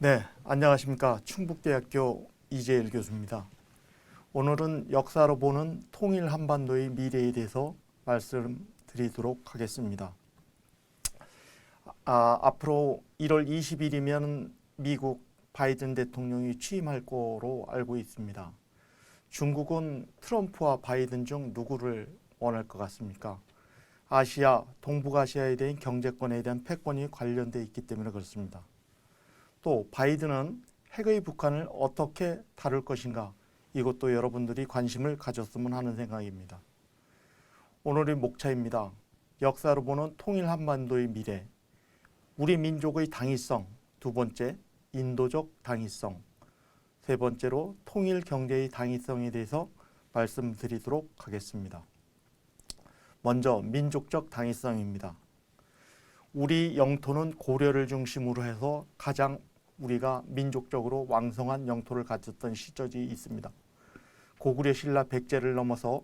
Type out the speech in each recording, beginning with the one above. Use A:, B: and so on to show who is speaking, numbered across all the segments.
A: 네, 안녕하십니까. 충북대학교 이재일 교수입니다. 오늘은 역사로 보는 통일 한반도의 미래에 대해서 말씀드리도록 하겠습니다. 앞으로 1월 20일이면 미국 바이든 대통령이 취임할 거로 알고 있습니다. 중국은 트럼프와 바이든 중 누구를 원할 것 같습니까? 아시아, 동북아시아에 대한 경제권에 대한 패권이 관련되어 있기 때문에 그렇습니다. 또 바이든은 핵의 북한을 어떻게 다룰 것인가, 이것도 여러분들이 관심을 가졌으면 하는 생각입니다. 오늘의 목차입니다. 역사로 보는 통일 한반도의 미래, 우리 민족의 당위성, 두 번째 인도적 당위성, 세 번째로 통일 경제의 당위성에 대해서 말씀드리도록 하겠습니다. 먼저 민족적 당위성입니다. 우리 영토는 고려를 중심으로 해서 가장 우리가 민족적으로 왕성한 영토를 가졌던 시절이 있습니다. 고구려 신라 백제를 넘어서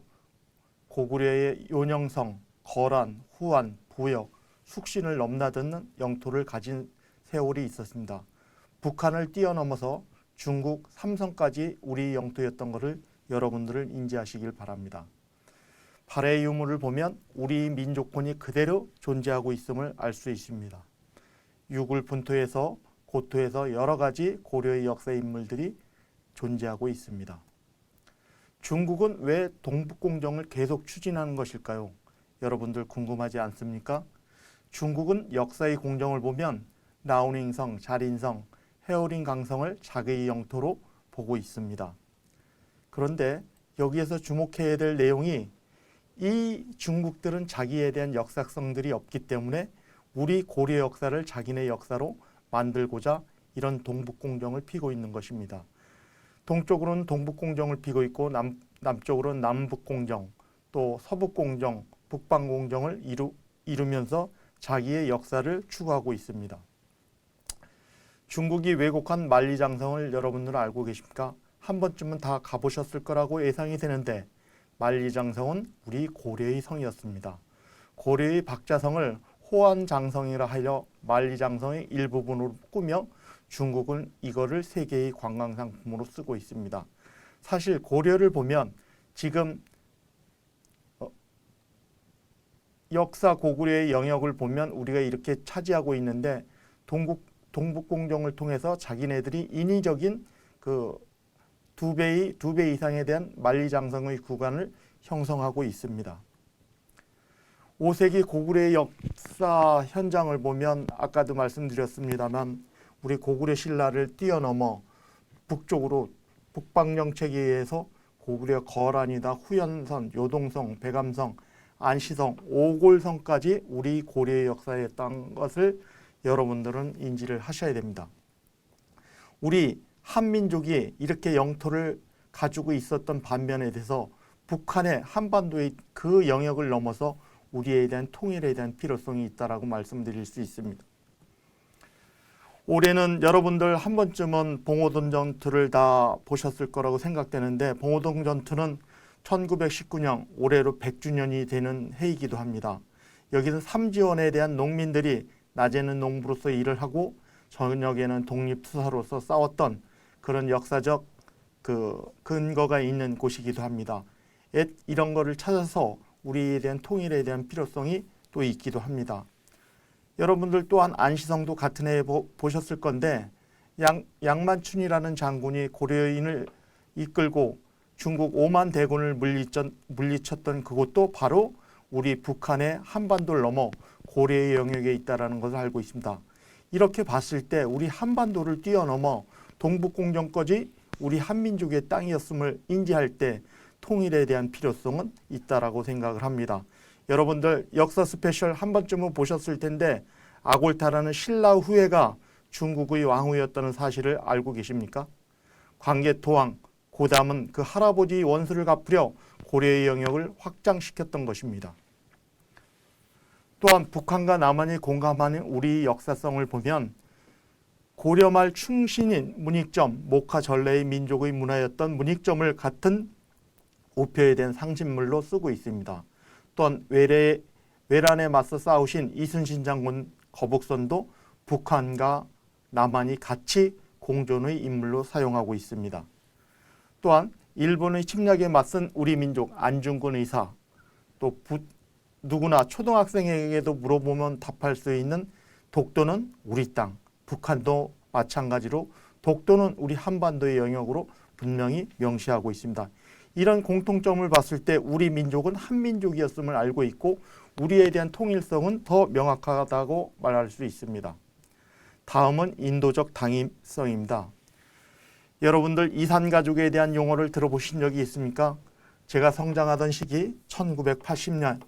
A: 고구려의 요녕성, 거란, 후한, 부역, 숙신을 넘나드는 영토를 가진 세월이 있었습니다. 북한을 뛰어넘어서 중국, 삼성까지 우리 영토였던 것을 여러분들을 인지하시길 바랍니다. 발해의 유물을 보면 우리 민족권이 그대로 존재하고 있음을 알 수 있습니다. 유굴 분토에서 고토에서 여러 가지 고려의 역사 인물들이 존재하고 있습니다. 중국은 왜 동북공정을 계속 추진하는 것일까요? 여러분들 궁금하지 않습니까? 중국은 역사의 공정을 보면 라오닝성, 자린성, 해오링 강성을 자기의 영토로 보고 있습니다. 그런데 여기에서 주목해야 될 내용이 이 중국들은 자기에 대한 역사성들이 없기 때문에 우리 고려 역사를 자기네 역사로 만들고자 이런 동북공정을 피고 있는 것입니다. 동쪽으로는 동북공정을 피고 있고 남쪽으로는 남북공정, 또 서북공정, 북방공정을 이루면서 자기의 역사를 추구하고 있습니다. 중국이 왜곡한 만리장성을 여러분들은 알고 계십니까? 한 번쯤은 다 가보셨을 거라고 예상이 되는데 만리장성은 우리 고려의 성이었습니다. 고려의 박자성을 호안장성이라 하여 만리장성의 일부분으로 꾸며 중국은 이거를 세계의 관광상품으로 쓰고 있습니다. 사실 고려를 보면 지금 역사 고구려의 영역을 보면 우리가 이렇게 차지하고 있는데 동북공정을 통해서 자기네들이 인위적인 그 두 배 이상에 대한 만리장성의 구간을 형성하고 있습니다. 5세기 고구려의 역사 현장을 보면 아까도 말씀드렸습니다만 우리 고구려 신라를 뛰어넘어 북쪽으로 북방정책에 의해서 고구려 거란이다, 후연선, 요동성, 백암성, 안시성, 오골성까지 우리 고려의 역사였던 것을 여러분들은 인지를 하셔야 됩니다. 우리 한민족이 이렇게 영토를 가지고 있었던 반면에 대해서 북한의 한반도의 그 영역을 넘어서 우리에 대한 통일에 대한 필요성이 있다라고 말씀드릴 수 있습니다. 올해는 여러분들 한 번쯤은 봉오동 전투를 다 보셨을 거라고 생각되는데 봉오동 전투는 1919년 올해로 100주년이 되는 해이기도 합니다. 여기는 삼지원에 대한 농민들이 낮에는 농부로서 일을 하고 저녁에는 독립투사로서 싸웠던 그런 역사적 근거가 있는 곳이기도 합니다. 이런 거를 찾아서 우리에 대한 통일에 대한 필요성이 또 있기도 합니다. 여러분들 또한 안시성도 같은 해에 보셨을 건데 양만춘이라는 장군이 고려인을 이끌고 중국 5만 대군을 물리쳤던 그곳도 바로 우리 북한의 한반도를 넘어 고려의 영역에 있다는 것을 알고 있습니다. 이렇게 봤을 때 우리 한반도를 뛰어넘어 동북공정까지 우리 한민족의 땅이었음을 인지할 때 통일에 대한 필요성은 있다라고 생각을 합니다. 여러분들 역사 스페셜 한 번쯤은 보셨을 텐데 아골타라는 신라 후예가 중국의 왕후였다는 사실을 알고 계십니까? 광개토왕 고담은 그 할아버지 원수를 갚으려 고려의 영역을 확장시켰던 것입니다. 또한 북한과 남한이 공감하는 우리 역사성을 보면 고려말 충신인 문익점, 목화 전래의 민족의 문화였던 문익점을 같은 우표에 대한 상징물로 쓰고 있습니다. 또한 외란에 맞서 싸우신 이순신 장군 거북선도 북한과 남한이 같이 공존의 인물로 사용하고 있습니다. 또한 일본의 침략에 맞선 우리 민족 안중근 의사, 또 누구나 초등학생에게도 물어보면 답할 수 있는 독도는 우리 땅, 북한도 마찬가지로 독도는 우리 한반도의 영역으로 분명히 명시하고 있습니다. 이런 공통점을 봤을 때 우리 민족은 한민족이었음을 알고 있고 우리에 대한 통일성은 더 명확하다고 말할 수 있습니다. 다음은 인도적 당위성입니다. 여러분들 이산가족에 대한 용어를 들어보신 적이 있습니까? 제가 성장하던 시기 1980년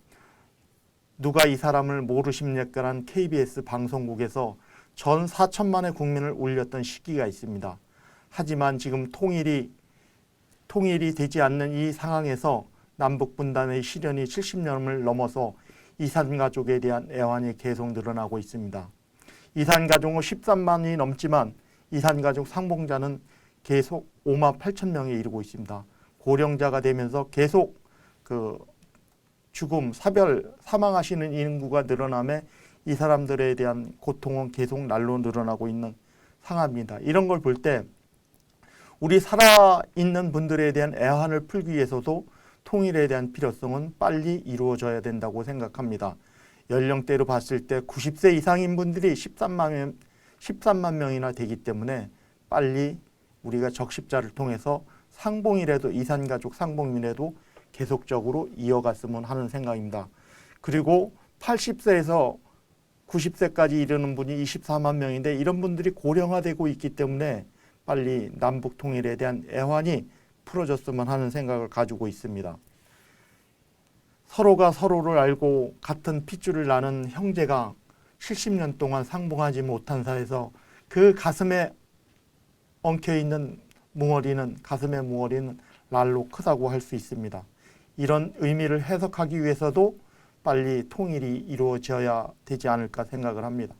A: 누가 이 사람을 모르십니까라는 KBS 방송국에서 전 4천만의 국민을 울렸던 시기가 있습니다. 하지만 지금 통일이 되지 않는 이 상황에서 남북분단의 시련이 70년을 넘어서 이산가족에 대한 애환이 계속 늘어나고 있습니다. 이산가족은 13만이 넘지만 이산가족 상봉자는 계속 5만 8천 명에 이르고 있습니다. 고령자가 되면서 계속 죽음, 사망하시는 인구가 늘어나며 이 사람들에 대한 고통은 계속 날로 늘어나고 있는 상황입니다. 이런 걸 볼 때 우리 살아있는 분들에 대한 애환을 풀기 위해서도 통일에 대한 필요성은 빨리 이루어져야 된다고 생각합니다. 연령대로 봤을 때 90세 이상인 분들이 13만 명이나 되기 때문에 빨리 우리가 적십자를 통해서 상봉이라도 이산가족 상봉이라도 계속적으로 이어갔으면 하는 생각입니다. 그리고 80세에서 90세까지 이르는 분이 24만 명인데 이런 분들이 고령화되고 있기 때문에 빨리 남북 통일에 대한 애환이 풀어졌으면 하는 생각을 가지고 있습니다. 서로가 서로를 알고 같은 핏줄을 나는 형제가 70년 동안 상봉하지 못한 사이에서 그 가슴에 엉켜있는 가슴의 뭉어리는 날로 크다고 할 수 있습니다. 이런 의미를 해석하기 위해서도 빨리 통일이 이루어져야 되지 않을까 생각을 합니다.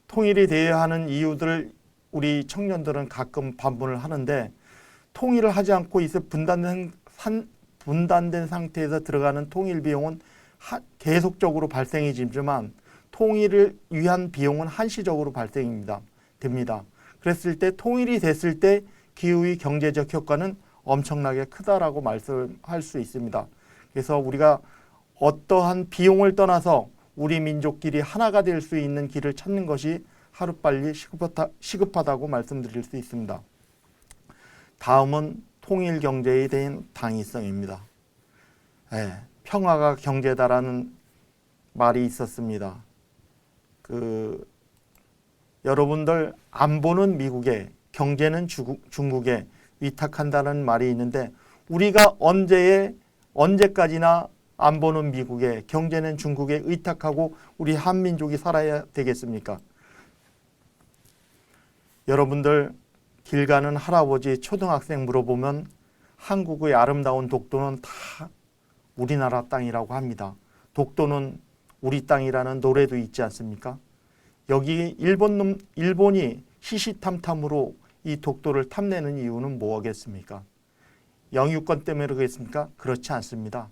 A: 통일이 되어야 하는 이유들을 우리 청년들은 가끔 반문을 하는데 통일을 하지 않고 있어 분단된 상태에서 들어가는 통일 비용은 계속적으로 발생이 되지만 통일을 위한 비용은 한시적으로 됩니다. 그랬을 때 통일이 됐을 때 기후의 경제적 효과는 엄청나게 크다라고 말씀할 수 있습니다. 그래서 우리가 어떠한 비용을 떠나서 우리 민족끼리 하나가 될 수 있는 길을 찾는 것이 하루빨리 시급하다고 말씀드릴 수 있습니다. 다음은 통일 경제에 대한 당위성입니다. 평화가 경제다라는 말이 있었습니다. 여러분들 안보는 미국에, 경제는 중국에 위탁한다는 말이 있는데 우리가 언제까지나 안보는 미국에, 경제는 중국에 의탁하고 우리 한민족이 살아야 되겠습니까? 여러분들 길 가는 할아버지, 초등학생 물어보면 한국의 아름다운 독도는 다 우리나라 땅이라고 합니다. 독도는 우리 땅이라는 노래도 있지 않습니까? 여기 일본이 시시탐탐으로 이 독도를 탐내는 이유는 뭐겠습니까? 영유권 때문에 그러겠습니까? 그렇지 않습니다.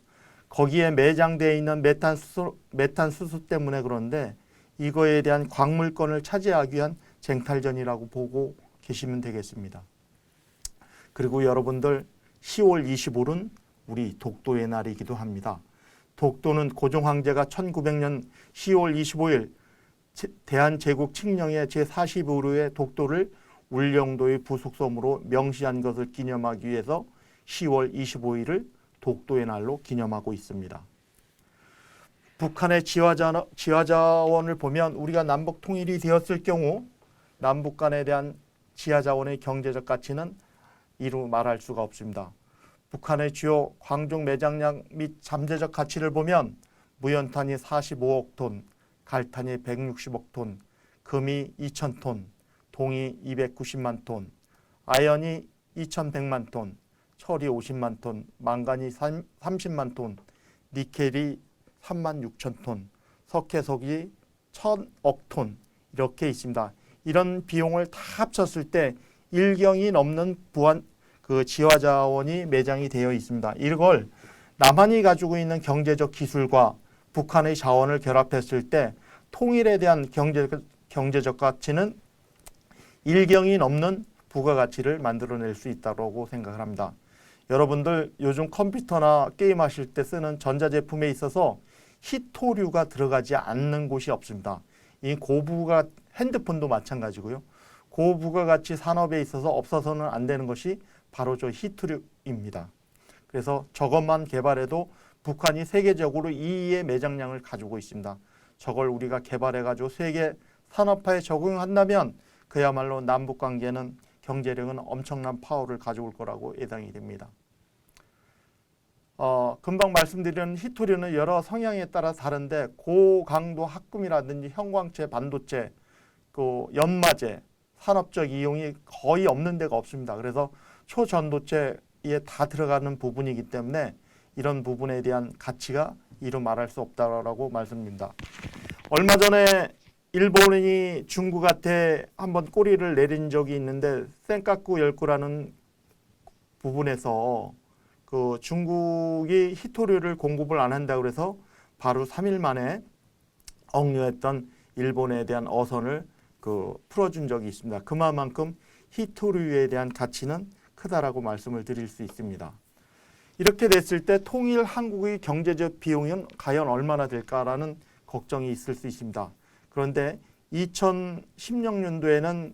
A: 거기에 매장되어 있는 메탄수소 때문에 그런데 이거에 대한 광물권을 차지하기 위한 쟁탈전이라고 보고 계시면 되겠습니다. 그리고 여러분들 10월 25일은 우리 독도의 날이기도 합니다. 독도는 고종 황제가 1900년 10월 25일 대한제국 칙령의 제45호의 독도를 울릉도의 부속섬으로 명시한 것을 기념하기 위해서 10월 25일을 독도의 날로 기념하고 있습니다. 북한의 지하자원을 보면 우리가 남북 통일이 되었을 경우 남북 간에 대한 지하자원의 경제적 가치는 이루 말할 수가 없습니다. 북한의 주요 광종 매장량 및 잠재적 가치를 보면 무연탄이 45억 톤, 갈탄이 160억 톤, 금이 2,000톤, 동이 290만 톤, 아연이 2,100만 톤, 철이 50만 톤, 망간이 30만 톤, 니켈이 3만 6천 톤, 석회석이 1,000억 톤 이렇게 있습니다. 이런 비용을 다 합쳤을 때 1경이 넘는 지하자원이 매장이 되어 있습니다. 이걸 남한이 가지고 있는 경제적 기술과 북한의 자원을 결합했을 때 통일에 대한 경제적 가치는 일경이 넘는 부가가치를 만들어낼 수 있다고 생각을 합니다. 여러분들 요즘 컴퓨터나 게임하실 때 쓰는 전자제품에 있어서 희토류가 들어가지 않는 곳이 없습니다. 이 고부가 핸드폰도 마찬가지고요. 고부가가치 산업에 있어서 없어서는 안 되는 것이 바로 저 희토류입니다. 그래서 저것만 개발해도 북한이 세계적으로 2위의 매장량을 가지고 있습니다. 저걸 우리가 개발해가지고 세계 산업화에 적용한다면 그야말로 남북관계는 경제력은 엄청난 파워를 가져올 거라고 예상이 됩니다. 금방 말씀드린 희토류는 여러 성향에 따라 다른데 고강도 합금이라든지 형광체, 반도체, 그 연마제, 산업적 이용이 거의 없는 데가 없습니다. 그래서 초전도체에 다 들어가는 부분이기 때문에 이런 부분에 대한 가치가 이루 말할 수 없다라고 말씀드립니다. 얼마 전에 일본이 중국한테 한번 꼬리를 내린 적이 있는데 센카쿠 열구라는 부분에서 그 중국이 희토류를 공급을 안 한다고 그래서 바로 3일 만에 억류했던 일본에 대한 어선을 풀어준 적이 있습니다. 그만큼 희토류에 대한 가치는 크다라고 말씀을 드릴 수 있습니다. 이렇게 됐을 때 통일 한국의 경제적 비용은 과연 얼마나 될까라는 걱정이 있을 수 있습니다. 그런데 2016년도에는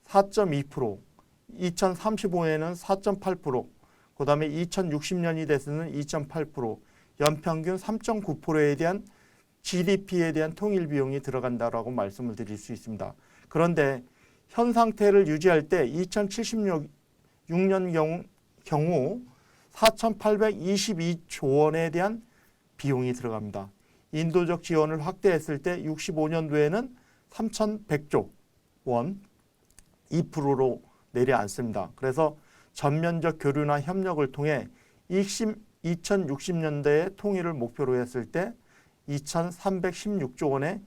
A: 4.2%, 2035년에는 4.8%, 그 다음에 2060년이 돼서는 2.8%, 연평균 3.9%에 대한 GDP에 대한 통일 비용이 들어간다라고 말씀을 드릴 수 있습니다. 그런데 현 상태를 유지할 때 2076년 경우 4,822조 원에 대한 비용이 들어갑니다. 인도적 지원을 확대했을 때 65년도에는 3,100조 원, 2%로 내려앉습니다. 그래서 전면적 교류나 협력을 통해 2060년대의 통일을 목표로 했을 때 2,316조 원의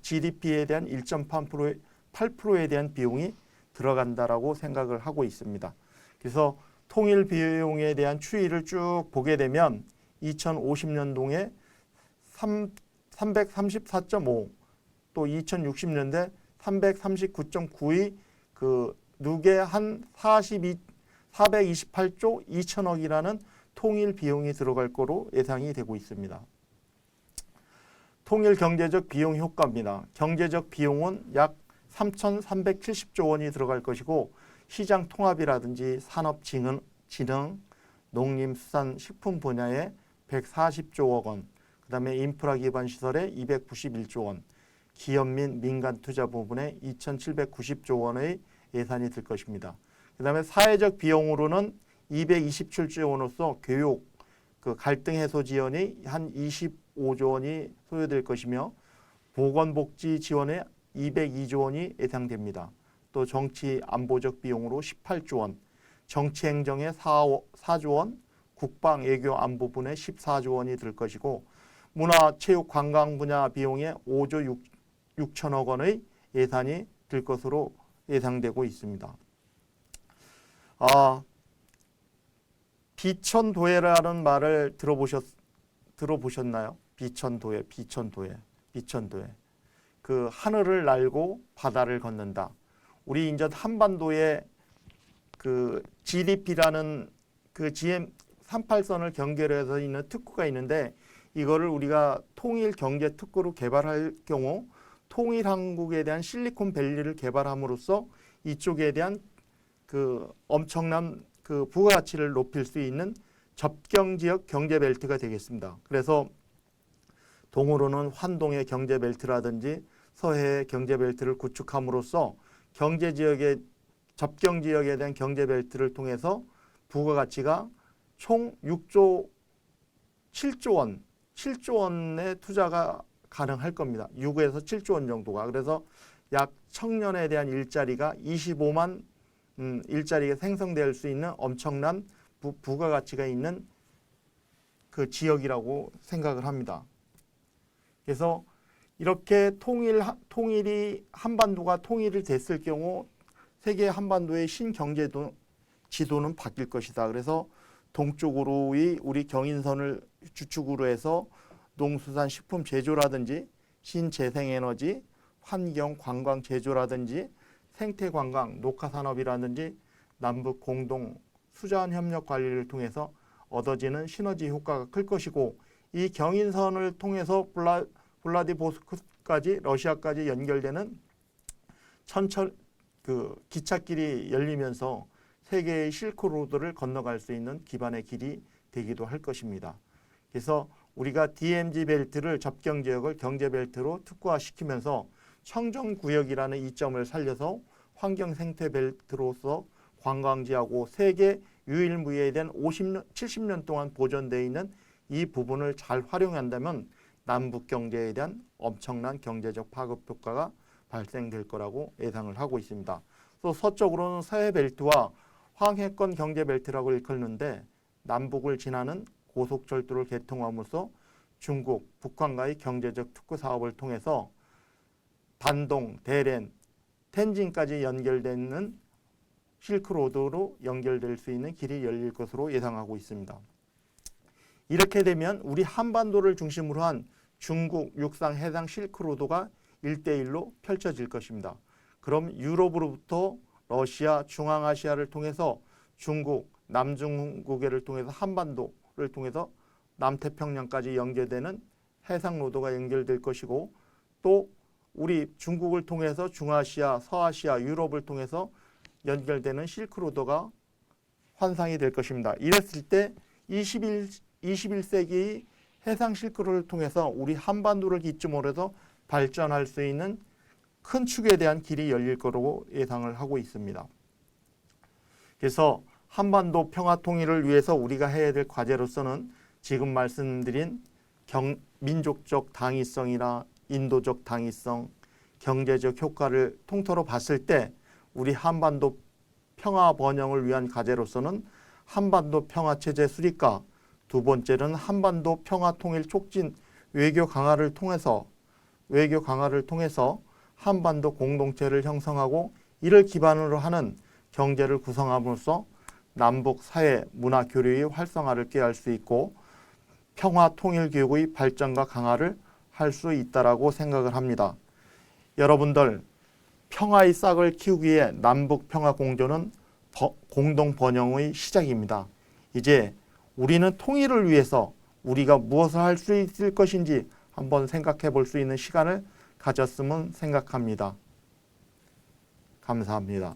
A: GDP에 대한 1.8%에 대한 비용이 들어간다라고 생각을 하고 있습니다. 그래서 통일 비용에 대한 추이를 쭉 보게 되면 2050년도에 334.5, 또 2060년대 339.9의 누계 한 428조 2천억이라는 통일 비용이 들어갈 거로 예상이 되고 있습니다. 통일 경제적 비용 효과입니다. 경제적 비용은 약 3,370조 원이 들어갈 것이고 시장 통합이라든지 산업진흥, 농림수산식품 분야에 140조억 원, 그 다음에 인프라 기반 시설에 291조 원, 기업 및 민간 투자 부분에 2,790조 원의 예산이 들 것입니다. 그 다음에 사회적 비용으로는 227조 원으로서 교육, 갈등 해소 지원이 한 25조 원이 소요될 것이며 보건복지 지원에 202조 원이 예상됩니다. 또 정치 안보적 비용으로 18조 원, 정치행정에 4조 원, 국방 외교 안보 분에 14조 원이 들 것이고 문화 체육 관광 분야 비용에 5조 6천억 원의 예산이 들 것으로 예상되고 있습니다. 비천도해라는 말을 들어보셨나요? 비천도해. 그 하늘을 날고 바다를 걷는다. 우리 인전 한반도에 그 GDP라는 그 GM38선을 경계해서 있는 특구가 있는데 이거를 우리가 통일 경제 특구로 개발할 경우 통일 한국에 대한 실리콘밸리를 개발함으로써 이쪽에 대한 그 엄청난 그 부가가치를 높일 수 있는 접경지역 경제벨트가 되겠습니다. 그래서 동으로는 환동의 경제벨트라든지 서해의 경제벨트를 구축함으로써 경제지역의 접경지역에 대한 경제벨트를 통해서 부가가치가 총 7조 원의 투자가 가능할 겁니다. 6에서 7조 원 정도가. 그래서 약 청년에 대한 일자리가 25만 일자리가 생성될 수 있는 엄청난 부가가치가 있는 그 지역이라고 생각을 합니다. 그래서 이렇게 통일이 한반도가 통일이 됐을 경우 세계 한반도의 신경제 지도는 바뀔 것이다. 그래서 동쪽으로의 우리 경인선을 주축으로 해서 농수산 식품 제조라든지 신재생에너지, 환경 관광 제조라든지 생태관광, 녹화산업이라든지 남북 공동 수자원 협력 관리를 통해서 얻어지는 시너지 효과가 클 것이고, 이 경인선을 통해서 블라디보스토크까지 러시아까지 연결되는 기찻길이 열리면서 세계의 실크로드를 건너갈 수 있는 기반의 길이 되기도 할 것입니다. 그래서 우리가 DMZ 벨트를 접경지역을 경제벨트로 특화시키면서 청정구역이라는 이점을 살려서 환경생태벨트로서 관광지하고 세계 유일무이해된 50년, 70년 동안 보존되어 있는 이 부분을 잘 활용한다면 남북 경제에 대한 엄청난 경제적 파급 효과가 발생될 거라고 예상을 하고 있습니다. 또 서쪽으로는 서해벨트와 황해권 경제벨트라고 일컫는데, 남북을 지나는 고속철도를 개통함으로써 중국, 북한과의 경제적 특구 사업을 통해서 단동, 대連, 텐진까지 연결되는 실크로드로 연결될 수 있는 길이 열릴 것으로 예상하고 있습니다. 이렇게 되면 우리 한반도를 중심으로 한 중국 육상 해상 실크로드가 1대1로 펼쳐질 것입니다. 그럼 유럽으로부터 러시아, 중앙아시아를 통해서 중국, 남중국해를 통해서 한반도를 통해서 남태평양까지 연결되는 해상로드가 연결될 것이고, 또 우리 중국을 통해서 중아시아, 서아시아, 유럽을 통해서 연결되는 실크로드가 환상이 될 것입니다. 이랬을 때 21세기 해상 실크로드를 통해서 우리 한반도를 기점으로 해서 발전할 수 있는 큰 축에 대한 길이 열릴 거라고 예상을 하고 있습니다. 그래서 한반도 평화 통일을 위해서 우리가 해야 될 과제로서는 지금 말씀드린 민족적 당위성이나 인도적 당위성, 경제적 효과를 통틀어 봤을 때 우리 한반도 평화 번영을 위한 과제로서는 한반도 평화체제 수립과, 두 번째는 한반도 평화 통일 촉진 외교 강화를 통해서 한반도 공동체를 형성하고, 이를 기반으로 하는 경제를 구성함으로써 남북 사회 문화 교류의 활성화를 꾀할 수 있고 평화 통일 교육의 발전과 강화를 할 수 있다라고 생각을 합니다. 여러분들, 평화의 싹을 키우기 위해 남북 평화 공조는 공동 번영의 시작입니다. 이제 우리는 통일을 위해서 우리가 무엇을 할 수 있을 것인지 한번 생각해 볼 수 있는 시간을 가졌으면 생각합니다. 감사합니다.